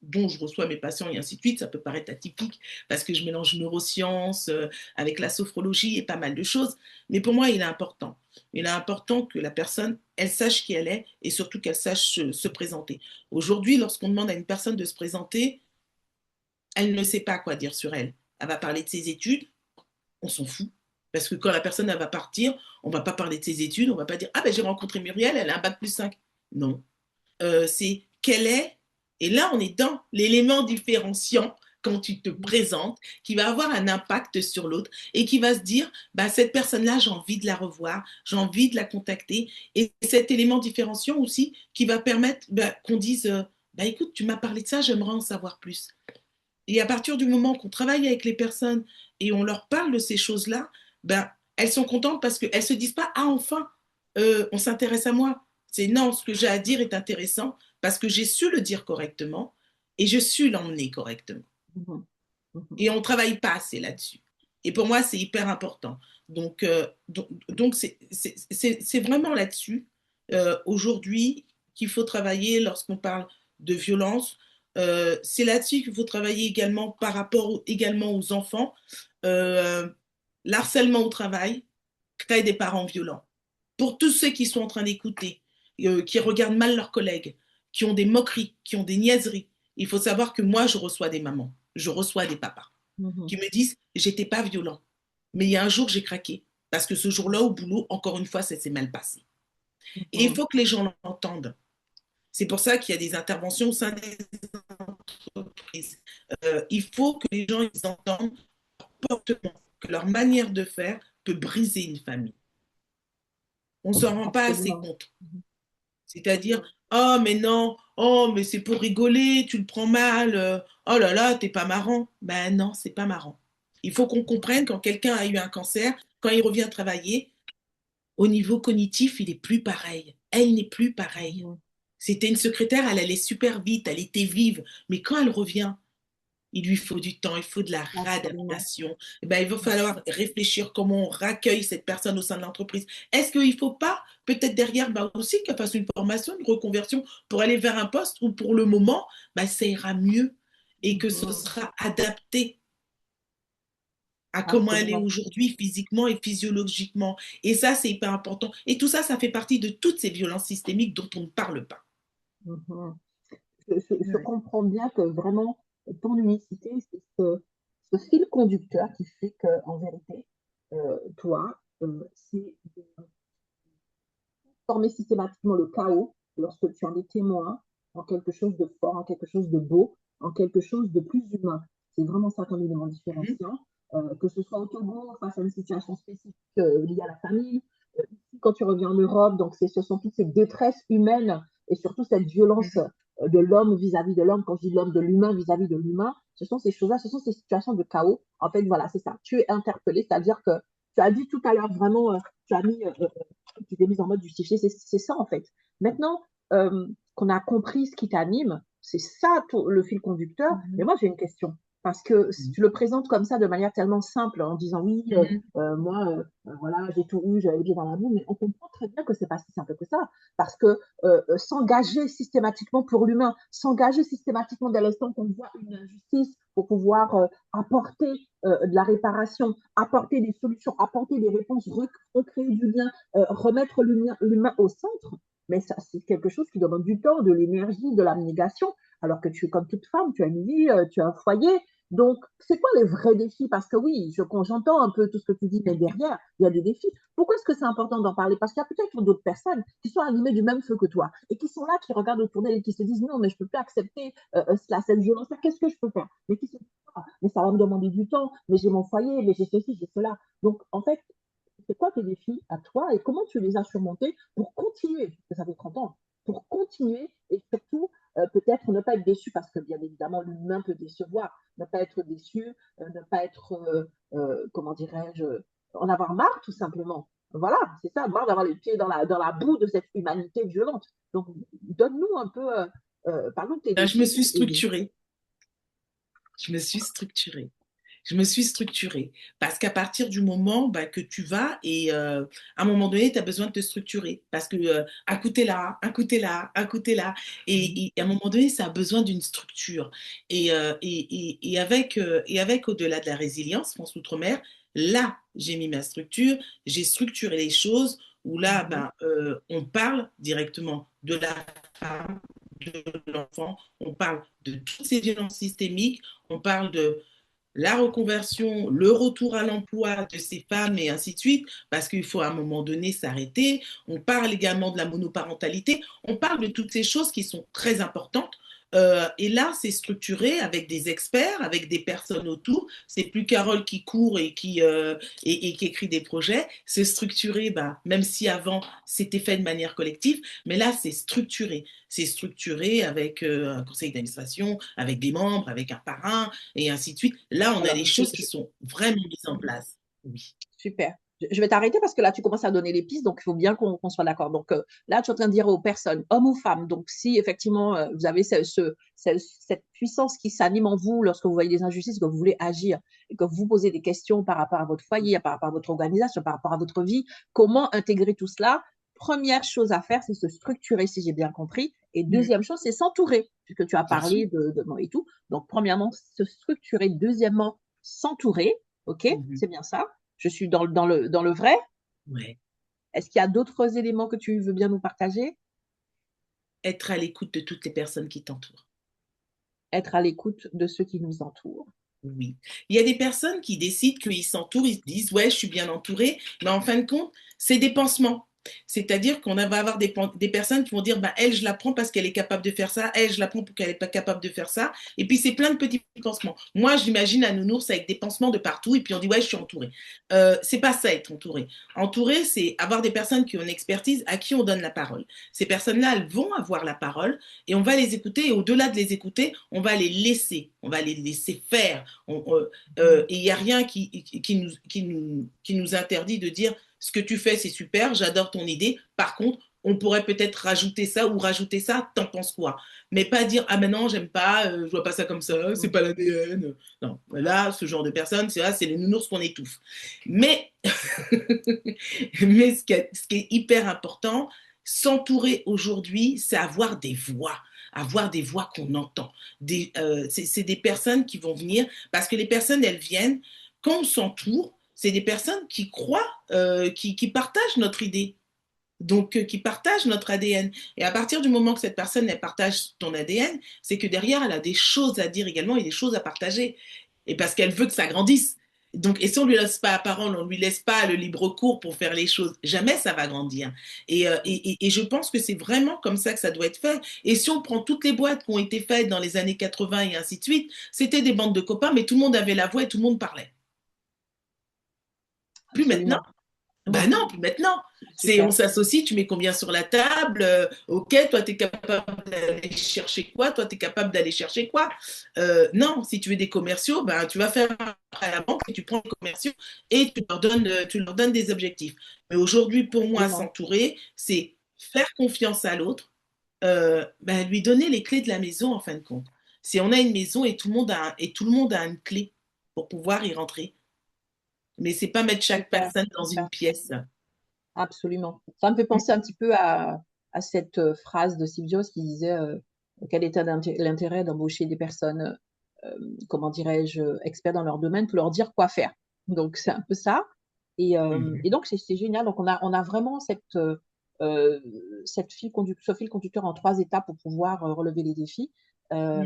dont je reçois mes patients et ainsi de suite, ça peut paraître atypique parce que je mélange neurosciences avec la sophrologie et pas mal de choses. Mais pour moi, il est important. Il est important que la personne, elle sache qui elle est et surtout qu'elle sache se présenter. Aujourd'hui, lorsqu'on demande à une personne de se présenter, elle ne sait pas quoi dire sur elle. Elle va parler de ses études, on s'en fout. Parce que quand la personne elle va partir, on ne va pas parler de ses études, on ne va pas dire ah ben j'ai rencontré Muriel, elle a un bac plus 5. Non. C'est quelle est, et là on est dans l'élément différenciant quand tu te présentes, qui va avoir un impact sur l'autre et qui va se dire, bah, cette personne-là, j'ai envie de la revoir, j'ai envie de la contacter. Et cet élément différenciant aussi qui va permettre bah, qu'on dise, bah, écoute, tu m'as parlé de ça, j'aimerais en savoir plus. Et à partir du moment qu'on travaille avec les personnes et on leur parle de ces choses-là, ben, elles sont contentes parce qu'elles ne se disent pas, ah enfin, on s'intéresse à moi. C'est non, ce que j'ai à dire est intéressant parce que j'ai su le dire correctement et je su l'emmener correctement. Mhm. Mhm. Et on ne travaille pas assez là-dessus. Et pour moi, c'est hyper important. Donc c'est vraiment là-dessus, aujourd'hui, qu'il faut travailler lorsqu'on parle de violence. C'est là-dessus qu'il faut travailler également par rapport également aux enfants. Euh, L'harcèlement au travail crée des parents violents. Pour tous ceux qui sont en train d'écouter, qui regardent mal leurs collègues, qui ont des moqueries, qui ont des niaiseries, il faut savoir que moi, je reçois des mamans, je reçois des papas Mhm. qui me disent j'étais pas violent. Mais il y a un jour, j'ai craqué. Parce que ce jour-là, au boulot, encore une fois, ça s'est mal passé. Et il Mhm. faut que les gens l'entendent. C'est pour ça qu'il y a des interventions au sein des entreprises. Il faut que les gens ils entendent leur comportement, que leur manière de faire peut briser une famille. On ne s'en rend pas assez Absolument. compte. C'est-à-dire, oh mais non, oh mais c'est pour rigoler, tu le prends mal, oh là là, t'es pas marrant. Ben non, c'est pas marrant. Il faut qu'on comprenne quand quelqu'un a eu un cancer, quand il revient travailler, au niveau cognitif, il est plus pareil. Elle n'est plus pareille. Mhm. C'était une secrétaire, elle allait super vite, elle était vive, mais quand elle revient, il lui faut du temps, il faut de la Absolument. réadaptation. Eh ben, il va falloir réfléchir comment on raccueille cette personne au sein de l'entreprise. Est-ce qu'il ne faut pas, peut-être derrière, bah aussi qu'elle fasse une formation, une reconversion pour aller vers un poste où pour le moment, bah, ça ira mieux et que ce Mhm. sera adapté à comment elle est Absolument. aujourd'hui physiquement et physiologiquement. Et ça, c'est hyper important. Et tout ça, ça fait partie de toutes ces violences systémiques dont on ne parle pas. Mhm. Je Ouais. comprends bien que vraiment, ton unicité, c'est ce fil conducteur qui fait que, en vérité, toi, c'est de former systématiquement le chaos lorsque tu en es témoin en quelque chose de fort, en quelque chose de beau, en quelque chose de plus humain. C'est vraiment ça ton élément Mhm. différenciant, que ce soit au Togo, face à une situation spécifique liée à la famille, quand tu reviens en Europe, donc ce sont toutes ces détresses humaines et surtout cette violence Mhm. de l'homme vis-à-vis de l'homme, quand je dis l'homme de l'humain vis-à-vis de l'humain, ce sont ces choses-là, ce sont ces situations de chaos. En fait, voilà, c'est ça. Tu es interpellé, c'est-à-dire que tu as dit tout à l'heure vraiment, tu as mis tu t'es mise en mode justifié, c'est ça en fait. Maintenant qu'on a compris ce qui t'anime, c'est ça le fil conducteur. Mais Mhm. moi j'ai une question. Parce que si tu le présentes comme ça de manière tellement simple, en disant oui, Mhm. moi, voilà, j'ai tout eu, j'avais les pieds dans la boue, mais on comprend très bien que c'est pas si simple que ça. Parce que s'engager systématiquement pour l'humain, s'engager systématiquement dès l'instant qu'on voit une injustice pour pouvoir apporter de la réparation, apporter des solutions, apporter des réponses, recréer du lien, remettre l'humain au centre, mais ça, c'est quelque chose qui demande du temps, de l'énergie, de l'abnégation, alors que tu es comme toute femme, tu as une vie, tu as un foyer. Donc, c'est quoi les vrais défis? Parce que oui, j'entends un peu tout ce que tu dis, mais derrière, il y a des défis. Pourquoi est-ce que c'est important d'en parler? Parce qu'il y a peut-être d'autres personnes qui sont animées du même feu que toi et qui sont là, qui regardent autour d'elles et qui se disent non, mais je ne peux plus accepter cette violence-là, qu'est-ce que je peux faire? Mais qui se disent, ah, mais ça va me demander du temps, mais j'ai mon foyer, mais j'ai ceci, j'ai cela. Donc, en fait, c'est quoi tes défis à toi et comment tu les as surmontés pour continuer, parce que ça fait 30 ans, pour continuer et surtout peut-être ne pas être déçu parce que bien évidemment l'humain peut décevoir, ne pas être déçu, ne pas être, comment dirais-je, en avoir marre tout simplement. Voilà, c'est ça, marre d'avoir les pieds dans la boue de cette humanité violente. Donc donne-nous un peu, parlons de tes Ben, je me défis suis et structurée. Je me suis structurée. Je me suis structurée. Parce qu'à partir du moment bah, que tu vas et à un moment donné, tu as besoin de te structurer. Parce que un coup t'es là, un coup t'es là, un coup t'es là. Et à un moment donné, ça a besoin d'une structure. Et avec au-delà de la résilience, France Outre-mer, là, j'ai mis ma structure, j'ai structuré les choses où là, Mhm. ben, on parle directement de la femme, de l'enfant, on parle de toutes ces violences systémiques, on parle de la reconversion, le retour à l'emploi de ces femmes et ainsi de suite, parce qu'il faut à un moment donné s'arrêter. On parle également de la monoparentalité, on parle de toutes ces choses qui sont très importantes. Et là, c'est structuré avec des experts, avec des personnes autour. C'est plus Carole qui court et qui écrit des projets. C'est structuré, bah, même si avant c'était fait de manière collective, mais là c'est structuré. C'est structuré avec un conseil d'administration, avec des membres, avec un parrain et ainsi de suite. Là, on a Alors, des choses qui sont vraiment mises en place. Oui. super. Je vais t'arrêter parce que là, tu commences à donner les pistes, donc il faut bien qu'on soit d'accord. Donc là, tu es en train de dire aux personnes, hommes ou femmes, donc si effectivement vous avez cette puissance qui s'anime en vous lorsque vous voyez des injustices, que vous voulez agir et que vous posez des questions par rapport à votre foyer, par rapport à votre organisation, par rapport à votre vie, comment intégrer tout cela? Première chose à faire, c'est se structurer, si j'ai bien compris. Et Mm. deuxième chose, c'est s'entourer, puisque tu as Bien sûr. parlé de moi et tout. Donc, premièrement, se structurer. Deuxièmement, s'entourer. OK, Mhm. c'est bien ça. Je suis dans le vrai. Ouais. Est-ce qu'il y a d'autres éléments que tu veux bien nous partager? Être à l'écoute de toutes les personnes qui t'entourent. Être à l'écoute de ceux qui nous entourent. Oui. Il y a des personnes qui décident qu'ils s'entourent, ils se disent, ouais, je suis bien entouré, mais en fin de compte, c'est des pansements. C'est-à-dire qu'on va avoir des personnes qui vont dire, bah, elle, je la prends parce qu'elle est capable de faire ça, elle, je la prends parce qu'elle n'est pas capable de faire ça. Et puis, c'est plein de petits pansements. Moi, j'imagine un nounours avec des pansements de partout, et puis on dit, ouais, je suis entouré. C'est pas ça, être entouré. Entouré, c'est avoir des personnes qui ont une expertise, à qui on donne la parole. Ces personnes-là, elles vont avoir la parole, et on va les écouter, et au-delà de les écouter, on va les laisser faire. Et il n'y a rien qui nous interdit de dire ce que tu fais, c'est super, j'adore ton idée. Par contre, on pourrait peut-être rajouter ça ou rajouter ça, t'en penses quoi? Mais pas dire, ah mais non, j'aime pas, je vois pas ça comme ça, c'est pas l'ADN. Non, là, ce genre de personnes, c'est les nounours qu'on étouffe. Mais, mais ce qui est hyper important, s'entourer aujourd'hui, c'est avoir des voix qu'on entend. C'est des personnes qui vont venir, parce que les personnes, elles viennent, quand on s'entoure, c'est des personnes qui croient, qui partagent notre idée, donc qui partagent notre ADN. Et à partir du moment que cette personne, elle partage ton ADN, c'est que derrière, elle a des choses à dire également et des choses à partager. Et parce qu'elle veut que ça grandisse. Donc, et si on lui laisse pas la parole, on lui laisse pas le libre cours pour faire les choses, jamais ça va grandir. Et je pense que c'est vraiment comme ça que ça doit être fait. Et si on prend toutes les boîtes qui ont été faites dans les années 80 et ainsi de suite, c'était des bandes de copains, mais tout le monde avait la voix et tout le monde parlait. Plus maintenant. Absolument. Ben non, plus maintenant. C'est on Super. s'associe, tu mets combien sur la table, ok, toi tu es capable d'aller chercher quoi, toi tu es capable d'aller chercher quoi. Non, si tu veux des commerciaux, ben, tu vas faire à la banque et tu prends les commerciaux et tu leur donnes des objectifs. Mais aujourd'hui, pour moi, Absolument. s'entourer, c'est faire confiance à l'autre, ben, lui donner les clés de la maison en fin de compte. Si on a une maison et et tout le monde a une clé pour pouvoir y rentrer, mais c'est pas mettre chaque Super. personne dans une Super. pièce. Absolument. Ça me fait penser un petit peu à cette phrase de Steve Jobs qui disait quel était l'intérêt d'embaucher des personnes, comment dirais-je, experts dans leur domaine pour leur dire quoi faire. Donc, c'est un peu ça. Et donc, c'est génial. Donc, on a vraiment euh, ce fil conducteur en trois étapes pour pouvoir relever les défis. Euh,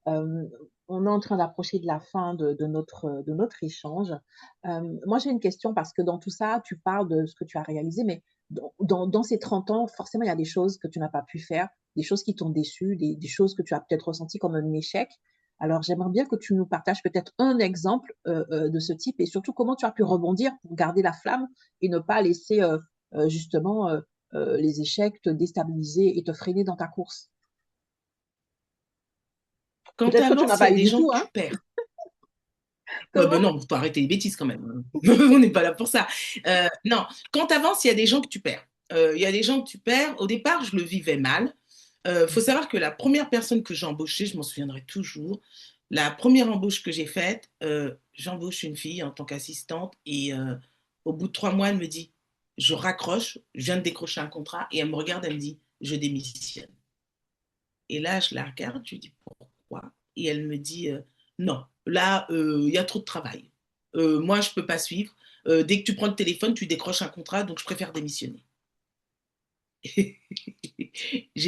Mm. euh, on est en train d'approcher de la fin de notre échange. Moi, j'ai une question parce que dans tout ça, tu parles de ce que tu as réalisé, mais dans ces 30 ans, forcément, il y a des choses que tu n'as pas pu faire, des choses qui t'ont déçu, des choses que tu as peut-être ressenties comme un échec. Alors, j'aimerais bien que tu nous partages peut-être un exemple de ce type et surtout comment tu as pu rebondir pour garder la flamme et ne pas laisser justement les échecs te déstabiliser et te freiner dans ta course. Quand tu Peut-être que tu n'en as avances, il y pas a eu des du gens tout, que hein? tu perds. Ouais, ben Comment? non, faut arrêter les bêtises quand même. On n'est pas là pour ça. Non, quand tu avances, il y a des gens que tu perds. Il y a des gens que tu perds. Au départ, je le vivais mal. Faut savoir que la première personne que j'ai embauchée, je m'en souviendrai toujours, la première embauche que j'ai faite, j'embauche une fille en tant qu'assistante et au bout de 3 mois, elle me dit, je raccroche, je viens de décrocher un contrat et elle me regarde, elle me dit, je démissionne. Et là, je la regarde, je lui dis pourquoi? Et elle me dit non, là, il y a trop de travail. Moi, je ne peux pas suivre. Dès que tu prends le téléphone, tu décroches un contrat, donc je préfère démissionner. J'ai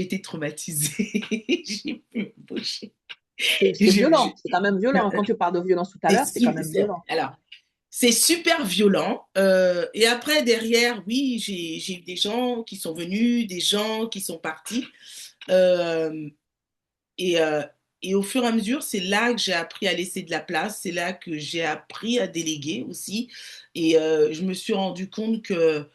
été traumatisée. J'ai pu embaucher. C'est violent, c'est quand même violent. Quand tu parles de violence tout à l'heure, c'est quand même violent. Alors, c'est super violent. Et après, derrière, oui, j'ai eu des gens qui sont venus, des gens qui sont partis. Euh, et, euh, et au fur et à mesure, c'est là que j'ai appris à laisser de la place. C'est là que j'ai appris à déléguer aussi. Et je me suis rendu compte que,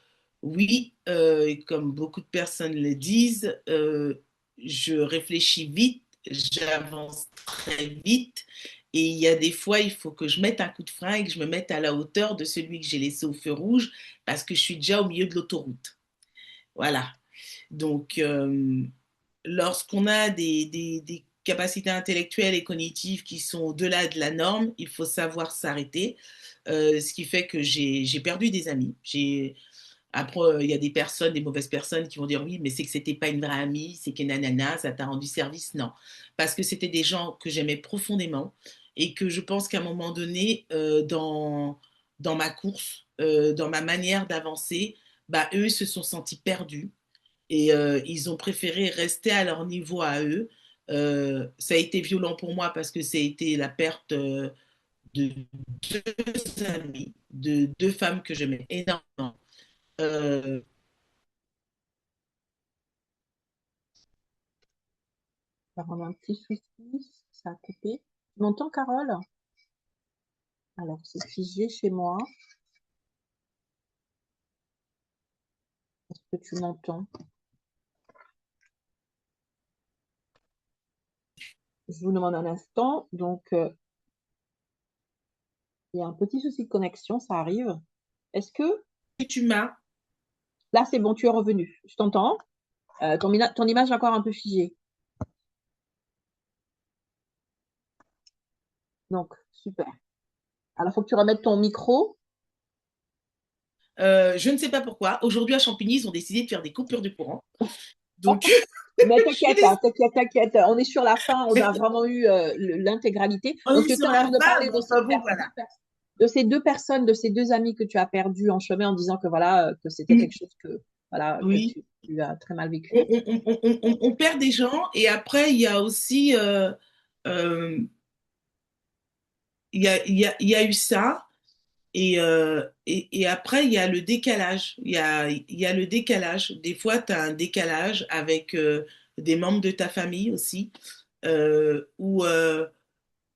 oui, et comme beaucoup de personnes le disent, je réfléchis vite, j'avance très vite. Et il y a des fois, il faut que je mette un coup de frein et que je me mette à la hauteur de celui que j'ai laissé au feu rouge parce que je suis déjà au milieu de l'autoroute. Voilà. Donc, lorsqu'on a des capacités intellectuelles et cognitives qui sont au-delà de la norme, il faut savoir s'arrêter. Ce qui fait que j'ai perdu des amis. Après, il y a des personnes, des mauvaises personnes qui vont dire oui, mais c'est que c'était pas une vraie amie, c'est que nanana, ça t'a rendu service. Non, parce que c'était des gens que j'aimais profondément et que je pense qu'à un moment donné, dans ma course, dans ma manière d'avancer, bah, eux se sont sentis perdus et ils ont préféré rester à leur niveau à eux. Ça a été violent pour moi parce que ça a été la perte de deux amis, de deux femmes que j'aimais énormément. Euh, Ça rend un petit souci, ça a coupé. Tu m'entends, Carole? Alors, c'est figé chez moi. Est-ce que tu m'entends? Je vous demande un instant. Donc, il y a un petit souci de connexion, ça arrive. Est-ce que tu m'as, là, c'est bon, tu es revenu? Je t'entends. Ton image est encore un peu figée. Donc, super. Alors, il faut que tu remettes ton micro. je ne sais pas pourquoi, aujourd'hui à Champigny, ils ont décidé de faire des coupures de courant. Donc, Mais je suis t'inquiète, hein, t'inquiète, t'inquiète. On est sur la fin, on a vraiment eu l'intégralité. on Donc, est tu étais sur en la train de fin, parler mais enfin bon, voilà. de ces deux personnes, de ces deux amis que tu as perdus en chemin en disant que voilà, que c'était quelque chose que, voilà, que Oui, tu as très mal on, vécu. on perd des gens et après, il y a aussi, euh, il y a eu ça. Et après, il y a le décalage. Il y a le décalage. Des fois, tu as un décalage avec des membres de ta famille aussi, où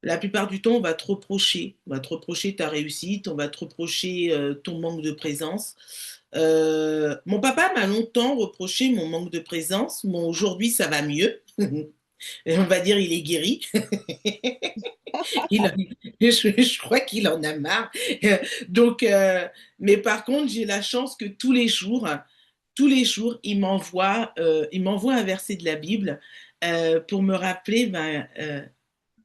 la plupart du temps, on va te reprocher. On va te reprocher ta réussite, on va te reprocher ton manque de présence. Mon papa m'a longtemps reproché mon manque de présence. Bon, aujourd'hui, ça va mieux. On va dire, il est guéri. Il en- je crois qu'il en a marre. Donc, mais par contre, j'ai la chance que tous les jours, il m'envoie un verset de la Bible pour me rappeler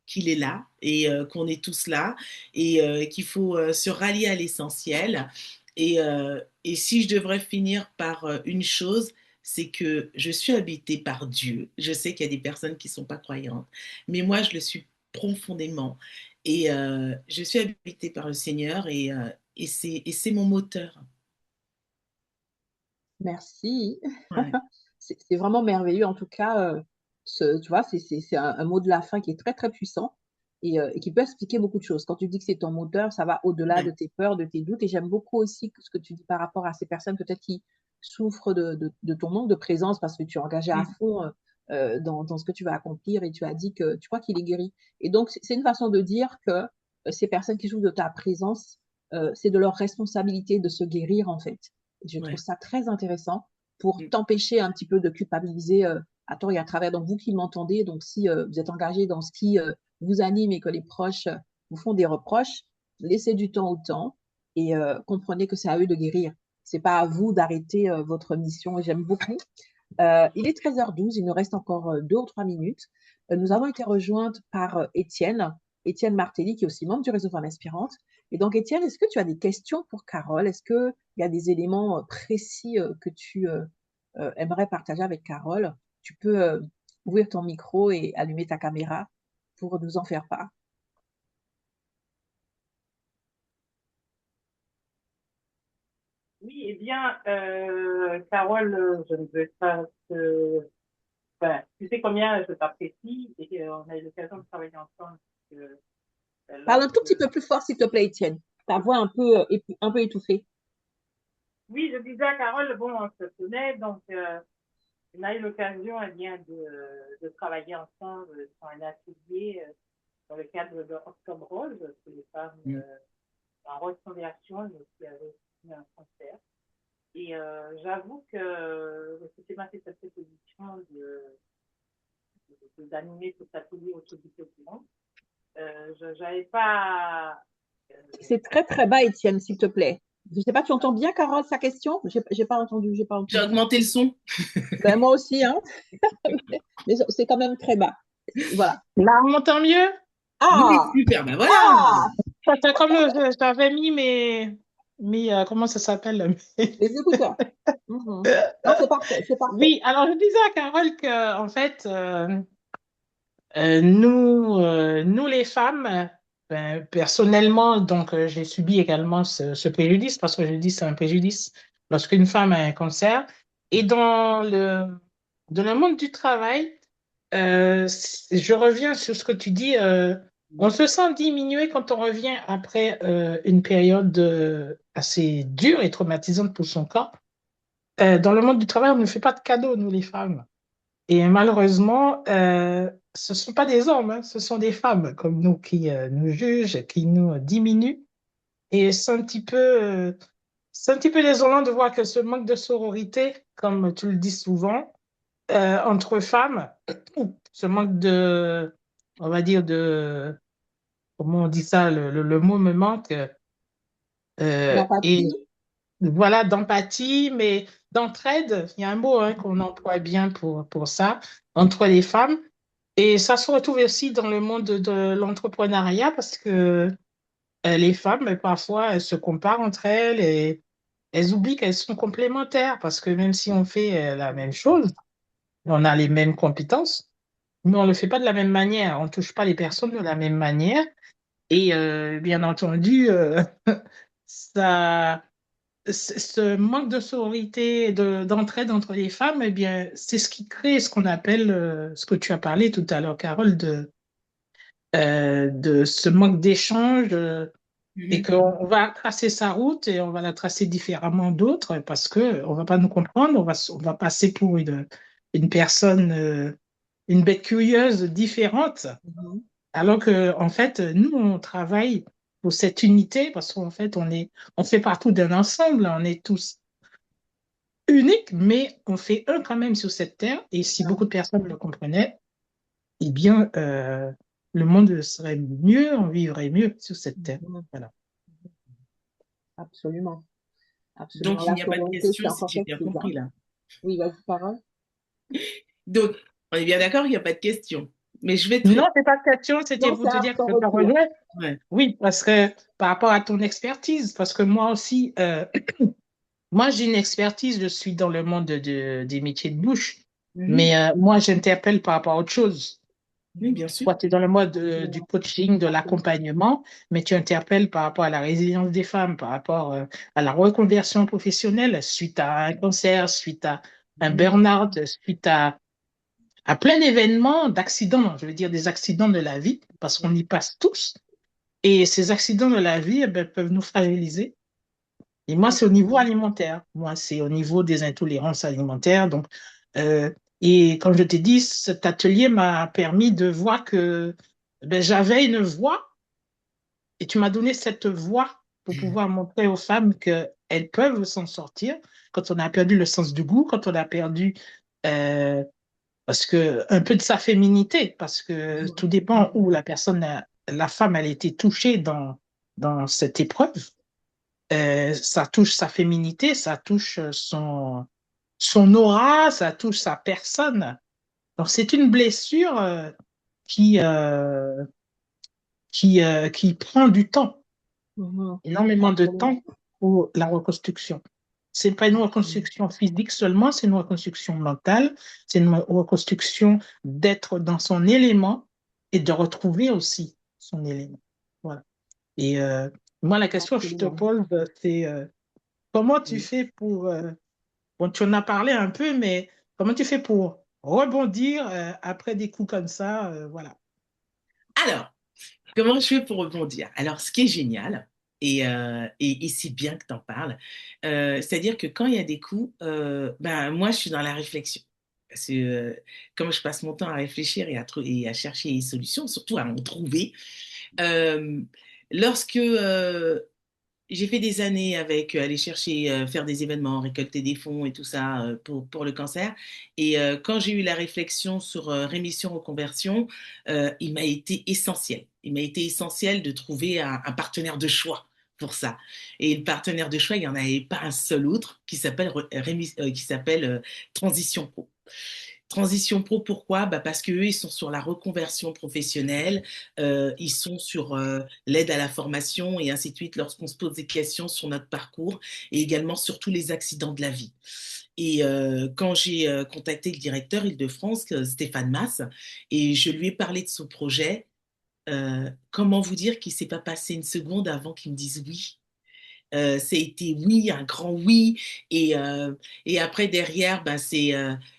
qu'il est là et qu'on est tous là et qu'il faut se rallier à l'essentiel. Et si je devrais finir par une chose, c'est que je suis habitée par Dieu. Je sais qu'il y a des personnes qui ne sont pas croyantes, mais moi, je le suis profondément. Et je suis habitée par le Seigneur et c'est mon moteur. Merci. Ouais, C'est vraiment merveilleux. En tout cas, tu vois, c'est un mot de la fin qui est très, très puissant et qui peut expliquer beaucoup de choses. Quand tu dis que c'est ton moteur, ça va au-delà de ouais, tes peurs, de tes doutes. Et j'aime beaucoup aussi ce que tu dis par rapport à ces personnes peut-être qui souffrent de ton manque de présence parce que tu es engagé à mm, fond dans ce que tu vas accomplir et tu as dit que tu crois qu'il est guéri. Et donc, c'est une façon de dire que ces personnes qui souffrent de ta présence, c'est de leur responsabilité de se guérir, en fait. Et je trouve ouais, ça très intéressant pour mm, t'empêcher un petit peu de culpabiliser à tort et à travers. Donc, vous qui m'entendez, donc si vous êtes engagé dans ce qui vous anime et que les proches vous font des reproches, laissez du temps au temps et comprenez que c'est à eux de guérir. C'est pas à vous d'arrêter votre mission. Et j'aime beaucoup. Il est 13h12, il nous reste encore 2 ou 3 minutes. Nous avons été rejointes par Étienne Martelly, qui est aussi membre du réseau Femmes Inspirantes. Et donc, Étienne, est-ce que tu as des questions pour Carole? Est-ce qu'il y a des éléments précis que tu aimerais partager avec Carole? Tu peux ouvrir ton micro et allumer ta caméra pour nous en faire part. Oui, eh bien, Carole, je ne vais pas te ben, tu sais combien je t'apprécie et on a eu l'occasion de travailler ensemble. Parle un tout Lorsque... petit peu plus fort, s'il te plaît, Étienne. Ta voix un peu étouffée. Oui, je disais à Carole, bon, on se connaît, donc on a eu l'occasion eh bien, de travailler ensemble sur un atelier dans le cadre de Octobre Rose, pour les femmes Mm. en reconversion, mais qui avaient aussi un cancer. Et j'avoue que c'était ma cette proposition d'animer cet atelier autour du quotidien. Je n'avais pas. Euh, C'est très, très bas, Étienne, s'il te plaît. Je ne sais pas, tu entends bien, Carole, sa question? J'ai pas entendu, j'ai pas J'ai entendu. augmenté le son. Ben, moi aussi, hein, mais c'est quand même très bas. Voilà. Là, on m'entend mieux? Oui, Ah! super, ben voilà. Ah! C'est comme j'avais mis comment ça s'appelle? Les écouteurs. Mhm. Non, c'est parfait, c'est parfait. Oui, alors je disais à Carole que, en fait, nous les femmes, ben, personnellement, donc j'ai subi également ce préjudice parce que je dis c'est un préjudice lorsqu'une femme a un cancer. Et dans le monde du travail, je reviens sur ce que tu dis. On se sent diminué quand on revient après une période assez dure et traumatisante pour son corps. Dans le monde du travail, on ne fait pas de cadeaux, nous les femmes. Et malheureusement, ce ne sont pas des hommes, hein, ce sont des femmes comme nous qui nous jugent, qui nous diminuent. Et c'est un petit peu désolant de voir que ce manque de sororité, comme tu le dis souvent, entre femmes, ce manque on va dire comment on dit ça, le mot me manque, et L'empathie. voilà, d'empathie, mais d'entraide, il y a un mot hein, qu'on emploie bien pour ça, entre les femmes. Et ça se retrouve aussi dans le monde de l'entrepreneuriat parce que les femmes, parfois, elles se comparent entre elles et elles oublient qu'elles sont complémentaires parce que même si on fait la même chose, on a les mêmes compétences, mais on ne le fait pas de la même manière. On ne touche pas les personnes de la même manière. Et bien entendu, ça, ce manque de sororité et d'entraide entre les femmes, eh bien, c'est ce qui crée ce qu'on appelle, ce que tu as parlé tout à l'heure, Carole, de ce manque d'échange et Mhm. qu'on va tracer sa route et on va la tracer différemment d'autres parce que on va pas nous comprendre, on va passer pour une personne, une bête curieuse différente, Mhm. alors que en fait, nous, on travaille pour cette unité parce qu'en fait, on fait partout d'un ensemble, on est tous uniques, mais on fait un quand même sur cette terre et si beaucoup de personnes le comprenaient, eh bien, le monde serait mieux, on vivrait mieux sur cette terre. Mhm. Voilà. Absolument. Absolument. Donc, il La n'y a pas de sororité, c'est question si encore j'ai quelque bien chose, hein. compris là. Oui, vas-y, parole. Donc, on est bien d'accord, il n'y a pas de question. Mais je vais Non, te... c'est pas de question, c'était Non, pour c'est te un dire que sans je te retour. rejoins. Ouais. Oui, parce que par rapport à ton expertise, parce que moi aussi, moi j'ai une expertise, je suis dans le monde des métiers de bouche, Mhm. mais moi j'interpelle par rapport à autre chose. Oui, bien sûr. Toi, tu es dans le mode du Absolument. coaching, de Absolument. l'accompagnement, mais tu interpelles par rapport à la résilience des femmes, par rapport à la reconversion professionnelle suite à un cancer, suite à un Mhm. burn-out, suite à plein d'événements, d'accidents, je veux dire des accidents de la vie, parce qu'on y passe tous. Et ces accidents de la vie eh ben, peuvent nous fragiliser. Et moi, c'est au niveau Absolument. alimentaire. Moi, c'est au niveau des intolérances alimentaires. Donc, euh, et comme je t'ai dit, cet atelier m'a permis de voir que ben, j'avais une voix et tu m'as donné cette voix pour pouvoir montrer aux femmes qu'elles peuvent s'en sortir quand on a perdu le sens du goût, quand on a perdu euh, parce que un peu de sa féminité, parce que Mhm. tout dépend où la femme, elle a été touchée dans cette épreuve. Ça touche sa féminité, ça touche son aura, ça touche sa personne. Donc c'est une blessure qui, euh, qui prend du temps, Mhm. énormément de Absolument. temps pour la reconstruction. C'est pas une Absolument. reconstruction physique seulement, c'est une reconstruction mentale, c'est une reconstruction d'être dans son élément et de retrouver aussi son élément. Voilà. Et moi, la question que je te Absolument. pose, c'est comment tu Oui. fais bon, tu en as parlé un peu, mais comment tu fais pour rebondir après des coups comme ça, voilà. Alors, comment je fais pour rebondir? Alors, ce qui est génial, et c'est bien que tu en parles, c'est-à-dire que quand il y a des coups, ben, moi, je suis dans la réflexion. Parce que comme je passe mon temps à réfléchir et à chercher des solutions, surtout à en trouver, euh, lorsque j'ai fait des années avec aller chercher, faire des événements, récolter des fonds et tout ça pour le cancer. Et quand j'ai eu la réflexion sur rémission reconversion, il m'a été essentiel. Il m'a été essentiel de trouver un partenaire de choix pour ça. Et le partenaire de choix, il n'y en avait pas un seul autre qui s'appelle Transition Pro. Transition Pro, pourquoi? Bah parce qu'eux, ils sont sur la reconversion professionnelle, ils sont sur l'aide à la formation et ainsi de suite lorsqu'on se pose des questions sur notre parcours et également sur tous les accidents de la vie. Et quand j'ai contacté le directeur Île-de-France, Stéphane Masse, et je lui ai parlé de ce projet, comment vous dire qu'il ne s'est pas passé une seconde avant qu'il me dise oui. Ça a été oui, un grand oui. Et, euh, et après, derrière, ben,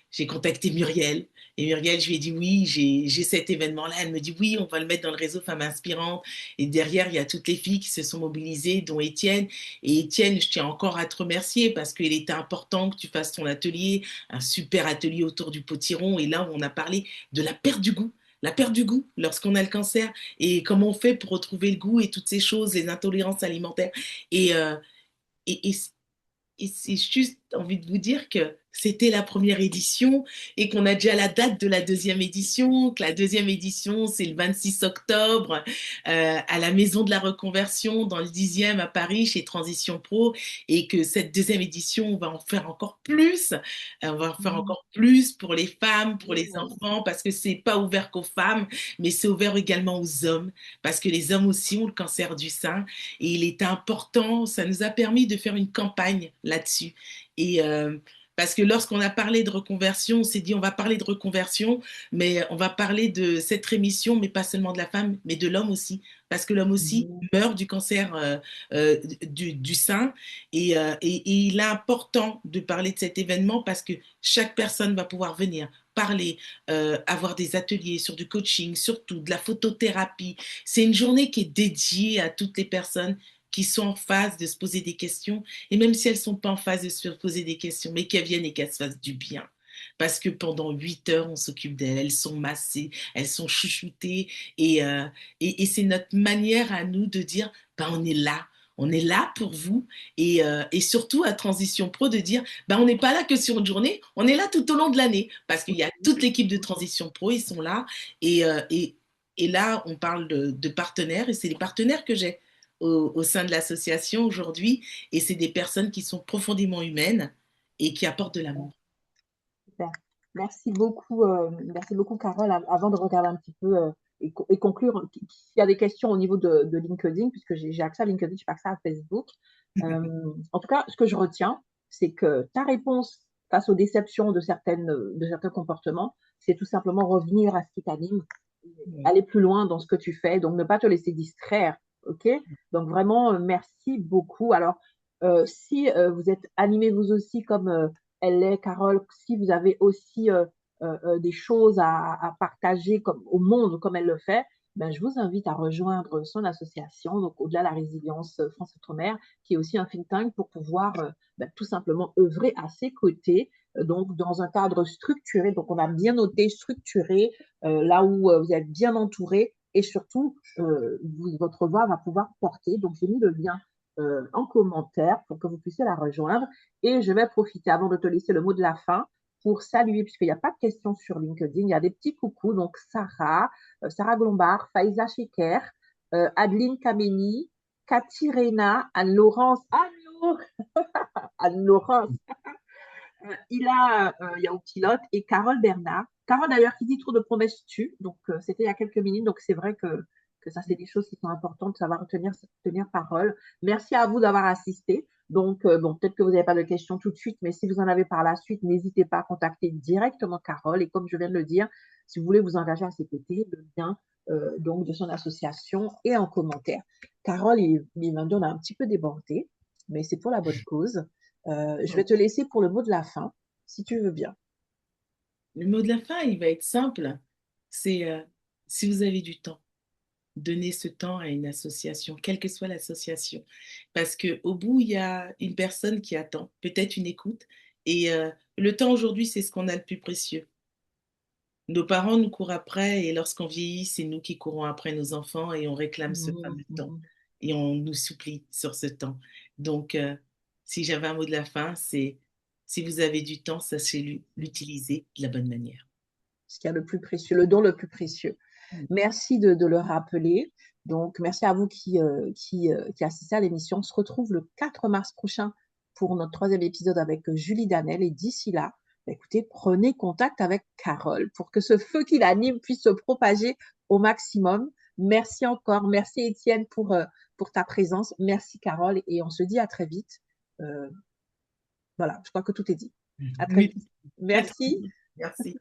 j'ai contacté Muriel. Et Muriel, je lui ai dit oui, j'ai cet événement-là. Elle me dit oui, on va le mettre dans le réseau Femmes Inspirantes. Et derrière, il y a toutes les filles qui se sont mobilisées, dont Étienne. Et Étienne, je tiens encore à te remercier parce qu'il était important que tu fasses ton atelier, un super atelier autour du potiron. Et là, on a parlé de la perte du goût. La perte du goût lorsqu'on a le cancer et comment on fait pour retrouver le goût et toutes ces choses, les intolérances alimentaires. Et, et, et, et c'est juste envie de vous dire que c'était la première édition et qu'on a déjà la date de la deuxième édition, que la deuxième édition, c'est le 26 octobre à la Maison de la Reconversion dans le 10e à Paris chez Transition Pro et que cette deuxième édition, on va en faire encore plus. On va en faire encore plus pour les femmes, pour les enfants, parce que c'est pas ouvert qu'aux femmes, mais c'est ouvert également aux hommes, parce que les hommes aussi ont le cancer du sein et il est important, ça nous a permis de faire une campagne là-dessus. Et parce que lorsqu'on a parlé de reconversion, on s'est dit on va parler de reconversion, mais on va parler de cette rémission, mais pas seulement de la femme, mais de l'homme aussi. Parce que l'homme aussi meurt du cancer du sein. Et il est important de parler de cet événement parce que chaque personne va pouvoir venir parler, avoir des ateliers sur du coaching, surtout de la photothérapie. C'est une journée qui est dédiée à toutes les personnes qui sont en phase de se poser des questions, et même si elles ne sont pas en phase de se poser des questions, mais qu'elles viennent et qu'elles se fassent du bien. Parce que pendant 8 heures, on s'occupe d'elles, elles sont massées, elles sont chouchoutées, et c'est notre manière à nous de dire, ben, on est là pour vous, et surtout à Transition Pro de dire, ben, on n'est pas là que sur une journée, on est là tout au long de l'année, parce qu'il y a toute l'équipe de Transition Pro, ils sont là, et, euh, et, et là, on parle de partenaires, et c'est les partenaires que j'ai au sein de l'association aujourd'hui. Et c'est des personnes qui sont profondément humaines et qui apportent de l'amour. Super. Merci beaucoup, Carole. Avant de regarder un petit peu et conclure, s'il y a des questions au niveau de LinkedIn, puisque j'ai accès à LinkedIn, je n'ai pas accès à Facebook. En tout cas, ce que je retiens, c'est que ta réponse face aux déceptions de certains comportements, c'est tout simplement revenir à ce qui t'anime, aller plus loin dans ce que tu fais, donc ne pas te laisser distraire. OK? Donc vraiment, merci beaucoup. Alors, si vous êtes animés vous aussi comme elle l'est, Carole, si vous avez aussi des choses à partager comme, au monde comme elle le fait, ben, je vous invite à rejoindre son association, donc au-delà de la résilience France Outre-mer, qui est aussi un think tank pour pouvoir ben, tout simplement œuvrer à ses côtés, donc dans un cadre structuré. Donc on a bien noté structuré, là où vous êtes bien entouré et surtout votre voix va pouvoir porter. Donc j'ai mis le lien en commentaire pour que vous puissiez la rejoindre. Et je vais profiter, avant de te laisser le mot de la fin, pour saluer, puisqu'il n'y a pas de questions sur LinkedIn, il y a des petits coucous, donc Sarah Glombard, Faïza Sheker, Adeline Kameni, Cathy Rena, Anne-Laurence, Anne-Laurence, Yao Pilote et Carole Bernard. Carole, d'ailleurs, qui dit trop de promesses tue. Donc, c'était il y a quelques minutes. Donc, c'est vrai que ça, c'est des choses qui sont importantes de savoir tenir parole. Merci à vous d'avoir assisté. Donc, bon, peut-être que vous n'avez pas de questions tout de suite, mais si vous en avez par la suite, n'hésitez pas à contacter directement Carole. Et comme je viens de le dire, si vous voulez vous engager à ses côtés, le lien donc de son association est en commentaire. Carole, il m'a donné un petit peu débordé, mais c'est pour la bonne cause. Je vais te laisser pour le mot de la fin, si tu veux bien. Le mot de la fin, il va être simple. C'est si vous avez du temps, donnez ce temps à une association, quelle que soit l'association. Parce qu'au bout, il y a une personne qui attend, peut-être une écoute. Et le temps aujourd'hui, c'est ce qu'on a le plus précieux. Nos parents nous courent après et lorsqu'on vieillit, c'est nous qui courons après nos enfants et on réclame ce fameux temps. Et on nous supplie sur ce temps. Donc, si j'avais un mot de la fin, c'est si vous avez du temps, sachez l'utiliser de la bonne manière. Ce qu'il y a le plus précieux, le don le plus précieux. Merci de le rappeler. Donc, merci à vous qui assistez à l'émission. On se retrouve le 4 mars prochain pour notre 3e épisode avec Julie Danel. Et d'ici là, écoutez, prenez contact avec Carole pour que ce feu qui l'anime puisse se propager au maximum. Merci encore. Merci Étienne pour ta présence. Merci Carole. Et on se dit à très vite. Voilà, je crois que tout est dit. À très vite. Merci. Merci.